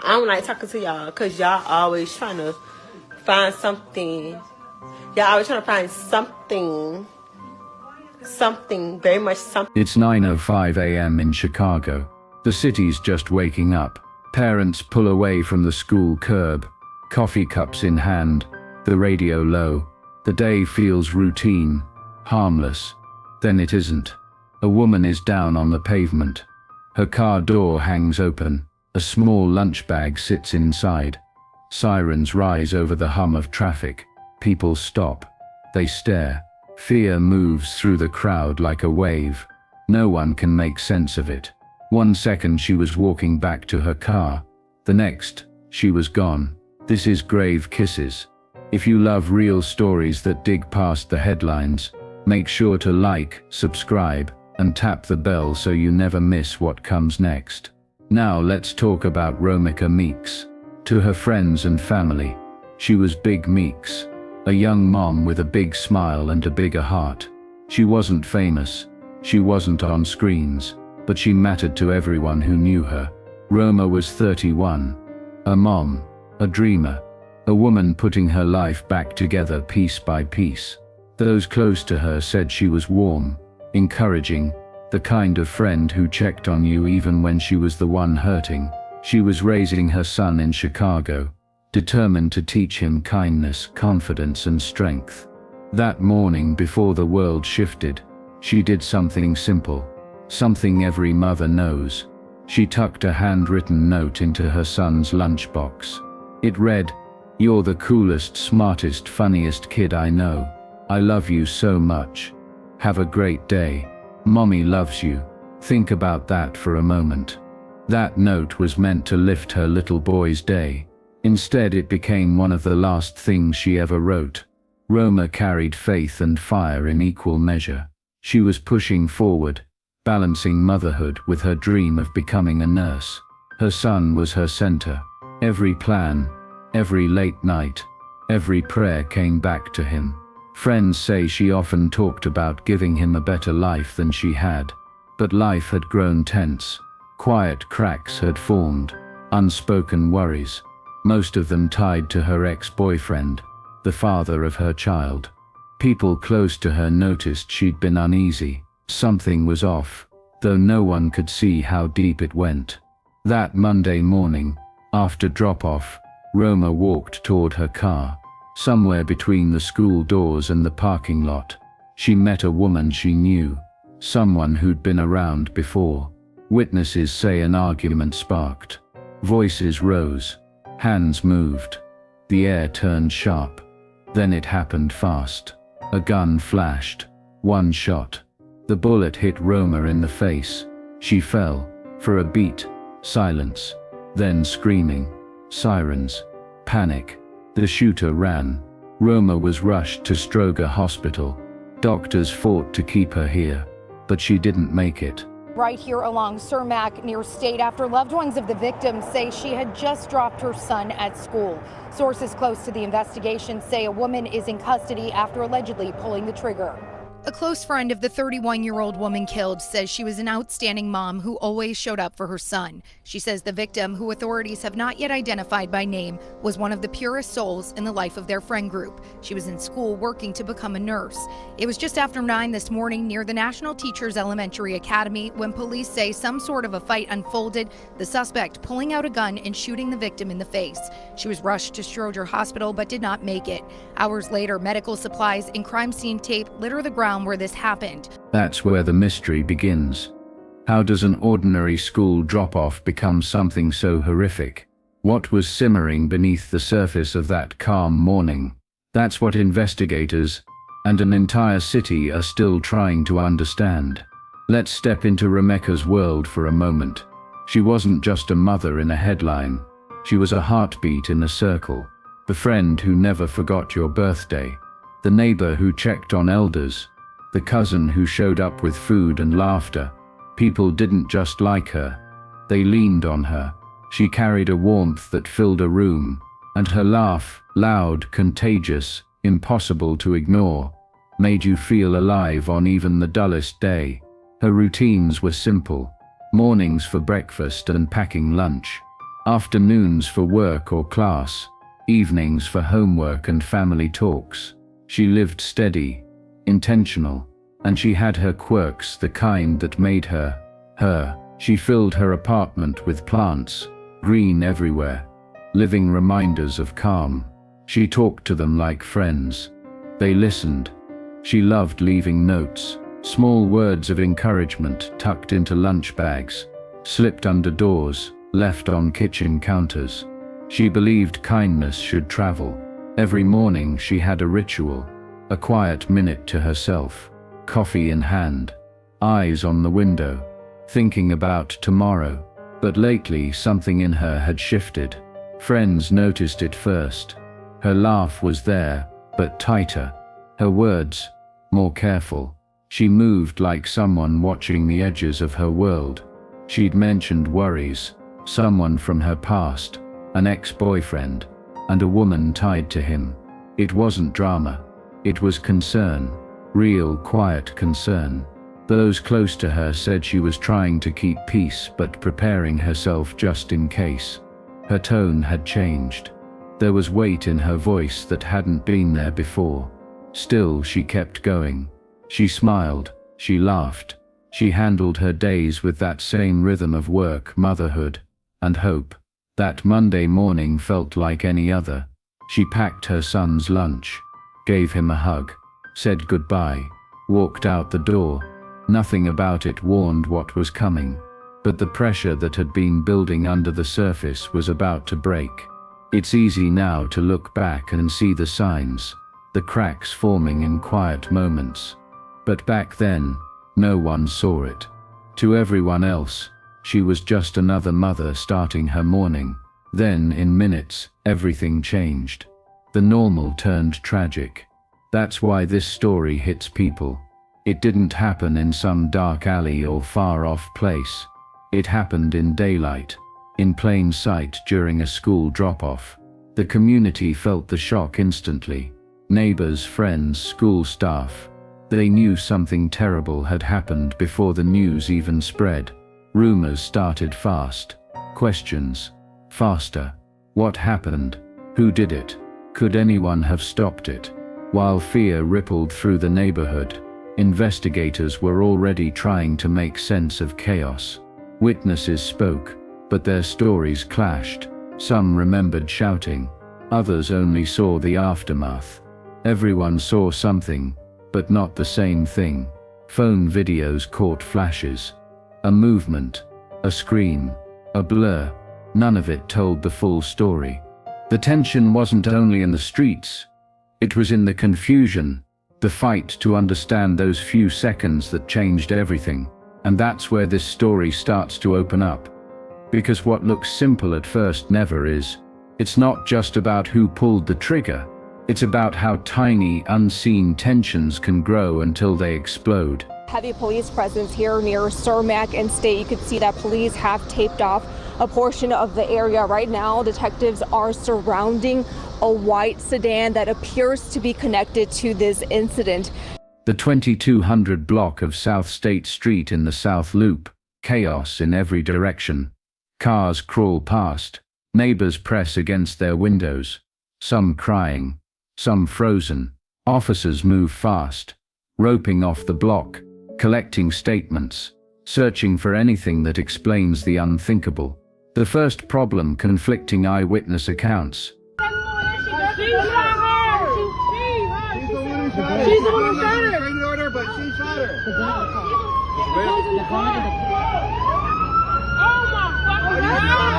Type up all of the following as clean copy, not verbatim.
I don't like talking to y'all because y'all always trying to find something. Y'all always trying to find something, very much something. It's 9:05 a.m. in Chicago. The city's just waking up. Parents pull away from the school curb, coffee cups in hand, the radio low. The day feels routine, harmless. Then it isn't. A woman is down on the pavement. Her car door hangs open. A small lunch bag sits inside. Sirens rise over the hum of traffic. People stop. They stare. Fear moves through the crowd like a wave. No one can make sense of it. 1 second she was walking back to her car. The next, she was gone. This is Grave Kisses. If you love real stories that dig past the headlines, make sure to like, subscribe, and tap the bell so you never miss what comes next. Now let's talk about Romeca Meeks. To her friends and family, she was Big Meeks, a young mom with a big smile and a bigger heart. She wasn't famous, she wasn't on screens, but she mattered to everyone who knew her. Roma was 31, a mom, a dreamer, a woman putting her life back together piece by piece. Those close to her said she was warm, encouraging, the kind of friend who checked on you even when she was the one hurting. She was raising her son in Chicago, determined to teach him kindness, confidence, and strength. That morning before the world shifted, she did something simple, something every mother knows. She tucked a handwritten note into her son's lunchbox. It read, "You're the coolest, smartest, funniest kid I know. I love you so much. Have a great day. Mommy loves you." Think about that for a moment. That note was meant to lift her little boy's day. Instead, it became one of the last things she ever wrote. Roma carried faith and fire in equal measure. She was pushing forward, balancing motherhood with her dream of becoming a nurse. Her son was her center. Every plan, every late night, every prayer came back to him. Friends say she often talked about giving him a better life than she had. But life had grown tense. Quiet cracks had formed, unspoken worries, most of them tied to her ex-boyfriend, the father of her child. People close to her noticed she'd been uneasy. Something was off, though no one could see how deep it went. That Monday morning, after drop-off, Roma walked toward her car. Somewhere between the school doors and the parking lot, she met a woman she knew, someone who'd been around before. Witnesses say an argument sparked. Voices rose. Hands moved. The air turned sharp. Then it happened fast. A gun flashed. One shot. The bullet hit Roma in the face. She fell. For a beat, silence. Then screaming. Sirens. Panic. The shooter ran. Roma was rushed to Stroger Hospital. Doctors fought to keep her here, but she didn't make it. Right here along Cermak near State after loved ones of the victim say she had just dropped her son at school. Sources close to the investigation say a woman is in custody after allegedly pulling the trigger. A close friend of the 31-year-old woman killed says she was an outstanding mom who always showed up for her son. She says the victim, who authorities have not yet identified by name, was one of the purest souls in the life of their friend group. She was in school working to become a nurse. It was just after 9 this morning near the National Teachers Elementary Academy when police say some sort of a fight unfolded, the suspect pulling out a gun and shooting the victim in the face. She was rushed to Stroger Hospital but did not make it. Hours later, medical supplies and crime scene tape litter the ground where this happened. That's where the mystery begins. How does an ordinary school drop-off become something so horrific? What was simmering beneath the surface of that calm morning? That's what investigators and an entire city are still trying to understand. Let's step into Romeca's world for a moment. She wasn't just a mother in a headline. She was a heartbeat in a circle. The friend who never forgot your birthday. The neighbor who checked on elders. The cousin who showed up with food and laughter. People didn't just like her. They leaned on her. She carried a warmth that filled a room, and her laugh, loud, contagious, impossible to ignore, made you feel alive on even the dullest day. Her routines were simple. Mornings for breakfast and packing lunch. Afternoons for work or class, evenings for homework and family talks. She lived steady, intentional, and she had her quirks, the kind that made her, her. She filled her apartment with plants, green everywhere, living reminders of calm. She talked to them like friends. They listened. She loved leaving notes, small words of encouragement tucked into lunch bags, slipped under doors, left on kitchen counters. She believed kindness should travel. Every morning she had a ritual, a quiet minute to herself, coffee in hand, eyes on the window, thinking about tomorrow. But lately something in her had shifted. Friends noticed it first. Her laugh was there, but tighter. Her words, more careful. She moved like someone watching the edges of her world. She'd mentioned worries, someone from her past, an ex-boyfriend, and a woman tied to him. It wasn't drama. It was concern, real, quiet concern. Those close to her said she was trying to keep peace but preparing herself just in case. Her tone had changed. There was weight in her voice that hadn't been there before. Still, she kept going. She smiled, she laughed. She handled her days with that same rhythm of work, motherhood, and hope. That Monday morning felt like any other. She packed her son's lunch, gave him a hug, said goodbye, walked out the door. Nothing about it warned what was coming, but the pressure that had been building under the surface was about to break. It's easy now to look back and see the signs, the cracks forming in quiet moments. But back then, no one saw it. To everyone else, she was just another mother starting her morning. Then, in minutes, everything changed. The normal turned tragic. That's why this story hits people. It didn't happen in some dark alley or far-off place. It happened in daylight, in plain sight during a school drop-off. The community felt the shock instantly. Neighbors, friends, school staff. They knew something terrible had happened before the news even spread. Rumors started fast. Questions. Faster. What happened? Who did it? Could anyone have stopped it? While fear rippled through the neighborhood, investigators were already trying to make sense of chaos. Witnesses spoke, but their stories clashed. Some remembered shouting, others only saw the aftermath. Everyone saw something, but not the same thing. Phone videos caught flashes. A movement, a scream, a blur. None of it told the full story. The tension wasn't only in the streets. It was in the confusion, the fight to understand those few seconds that changed everything. And that's where this story starts to open up. Because what looks simple at first never is. It's not just about who pulled the trigger. It's about how tiny, unseen tensions can grow until they explode. Heavy police presence here near Romeca and State. You can see that police have taped off a portion of the area. Right now, detectives are surrounding a white sedan that appears to be connected to this incident. The 2200 block of South State Street in the South Loop. Chaos in every direction. Cars crawl past. Neighbors press against their windows. Some crying, some frozen. Officers move fast, roping off the block, collecting statements, searching for anything that explains the unthinkable. The first problem: conflicting eyewitness accounts. She's the one who shot her. She order, but she shot her. Oh my fucking God!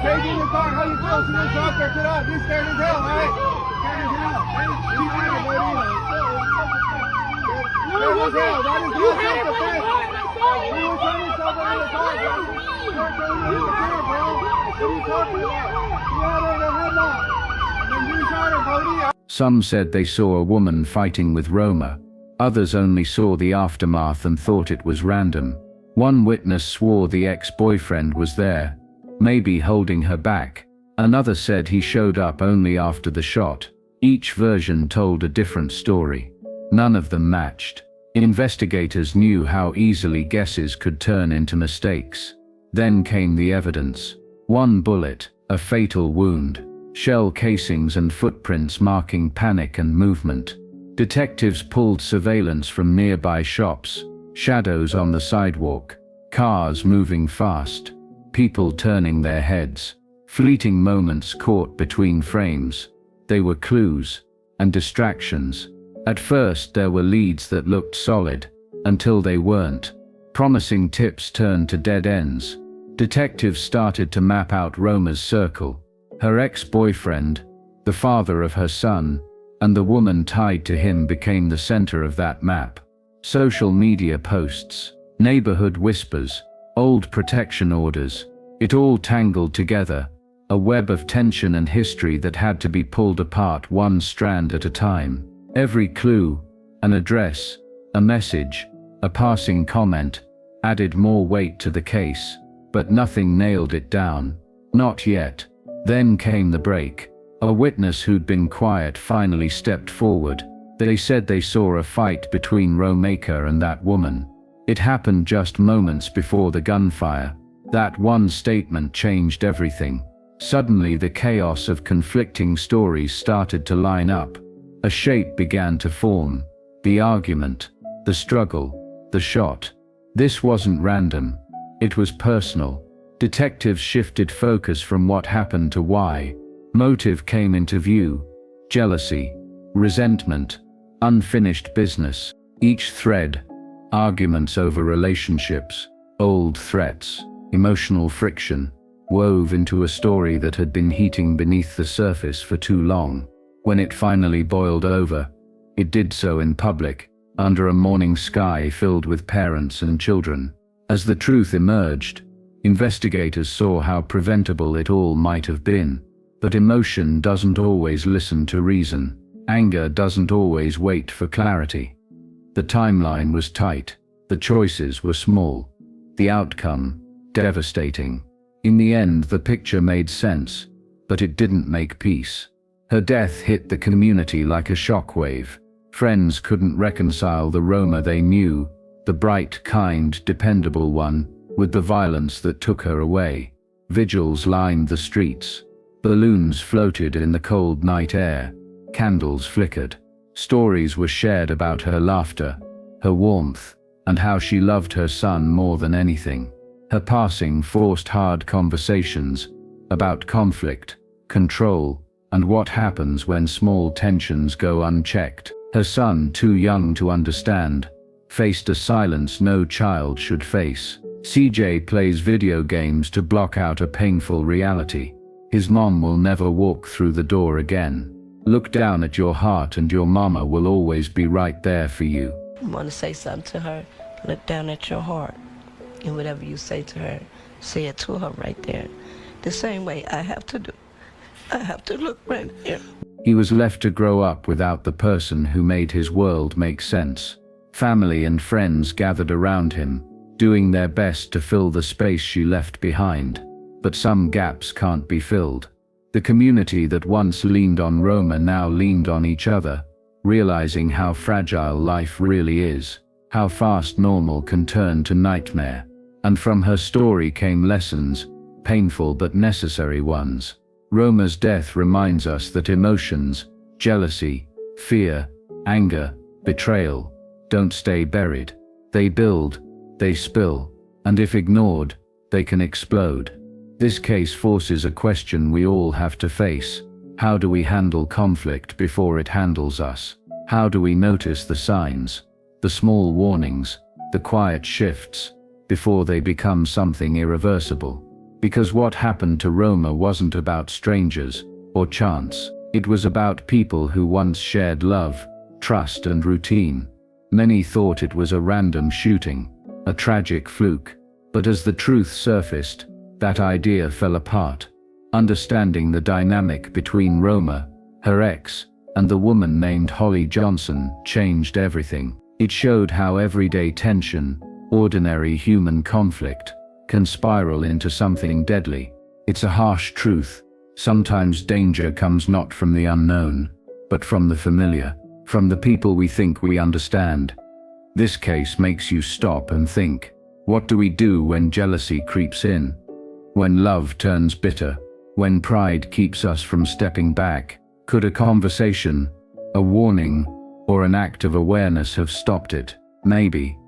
Crazy in the car. How you feel? She just dropped her. Get up. You scared as hell, right? Scared as hell. She shot her, buddy. No, it wasn't. You had it from the car. She was trying to stop her in the car. You're telling me in the car, bro. What are you talking about? You had her in a headlock. And then you shot her, Cody. Some said they saw a woman fighting with Roma. Others only saw the aftermath and thought it was random. One witness swore the ex-boyfriend was there, maybe holding her back. Another said he showed up only after the shot. Each version told a different story. None of them matched. Investigators knew how easily guesses could turn into mistakes. Then came the evidence. One bullet, a fatal wound, shell casings and footprints marking panic and movement. Detectives pulled surveillance from nearby shops, shadows on the sidewalk, cars moving fast, people turning their heads, fleeting moments caught between frames. They were clues and distractions. At first there were leads that looked solid, until they weren't. Promising tips turned to dead ends. Detectives started to map out Roma's circle, her ex-boyfriend, the father of her son, and the woman tied to him became the center of that map. Social media posts, neighborhood whispers, old protection orders, it all tangled together, a web of tension and history that had to be pulled apart one strand at a time. Every clue, an address, a message, a passing comment, added more weight to the case, but nothing nailed it down. Not yet. Then came the break. A witness who'd been quiet finally stepped forward. They said they saw a fight between Romeca and that woman. It happened just moments before the gunfire. That one statement changed everything. Suddenly the chaos of conflicting stories started to line up. A shape began to form. The argument, the struggle, the shot. This wasn't random. It was personal. Detectives shifted focus from what happened to why. Motive came into view. Jealousy, resentment, unfinished business. Each thread, arguments over relationships, old threats, emotional friction, wove into a story that had been heating beneath the surface for too long. When it finally boiled over, it did so in public, under a morning sky filled with parents and children. As the truth emerged, investigators saw how preventable it all might have been. But emotion doesn't always listen to reason. Anger doesn't always wait for clarity. The timeline was tight. The choices were small. The outcome, devastating. In the end, the picture made sense, but it didn't make peace. Her death hit the community like a shockwave. Friends couldn't reconcile the Roma they knew, the bright, kind, dependable one, with the violence that took her away. Vigils lined the streets. Balloons floated in the cold night air. Candles flickered. Stories were shared about her laughter, her warmth, and how she loved her son more than anything. Her passing forced hard conversations about conflict, control, and what happens when small tensions go unchecked. Her son, too young to understand, faced a silence no child should face. CJ plays video games to block out a painful reality. His mom will never walk through the door again. Look down at your heart and your mama will always be right there for you. You want to say something to her, look down at your heart. And whatever you say to her, say it to her right there. The same way I have to do. I have to look right here. He was left to grow up without the person who made his world make sense. Family and friends gathered around him, doing their best to fill the space she left behind. But some gaps can't be filled. The community that once leaned on Roma now leaned on each other, realizing how fragile life really is, how fast normal can turn to nightmare. And from her story came lessons, painful but necessary ones. Roma's death reminds us that emotions, jealousy, fear, anger, betrayal, don't stay buried. They build, they spill, and if ignored, they can explode. This case forces a question we all have to face. How do we handle conflict before it handles us? How do we notice the signs, the small warnings, the quiet shifts, before they become something irreversible? Because what happened to Roma wasn't about strangers or chance. It was about people who once shared love, trust, and routine. Many thought it was a random shooting, a tragic fluke. But as the truth surfaced, that idea fell apart. Understanding the dynamic between Roma, her ex, and the woman named Holly Johnson changed everything. It showed how everyday tension, ordinary human conflict, can spiral into something deadly. It's a harsh truth. Sometimes danger comes not from the unknown, but from the familiar, from the people we think we understand. This case makes you stop and think. What do we do when jealousy creeps in? When love turns bitter? When pride keeps us from stepping back? Could a conversation, a warning, or an act of awareness have stopped it? Maybe.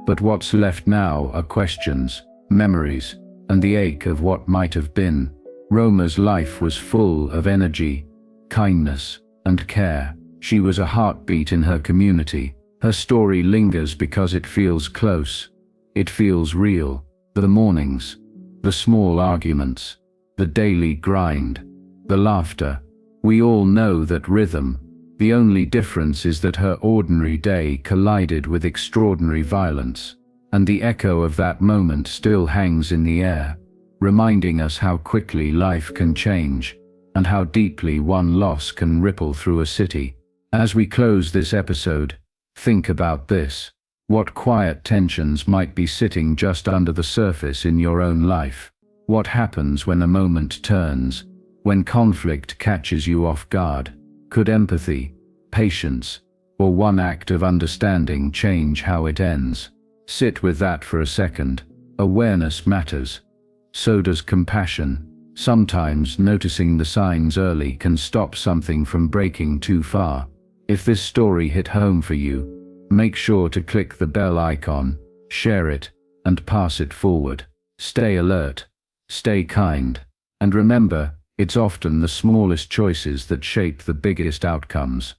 But what's left now are questions, memories, and the ache of what might have been. Roma's life was full of energy, kindness, and care. She was a heartbeat in her community. Her story lingers because it feels close. It feels real. The mornings, the small arguments, the daily grind, the laughter. We all know that rhythm. The only difference is that her ordinary day collided with extraordinary violence, and the echo of that moment still hangs in the air, reminding us how quickly life can change, and how deeply one loss can ripple through a city. As we close this episode, think about this. What quiet tensions might be sitting just under the surface in your own life? What happens when a moment turns, when conflict catches you off guard? Could empathy, patience, or one act of understanding change how it ends? Sit with that for a second. Awareness matters. So does compassion. Sometimes noticing the signs early can stop something from breaking too far. If this story hit home for you, make sure to click the bell icon, share it, and pass it forward. Stay alert, stay kind, and remember, it's often the smallest choices that shape the biggest outcomes.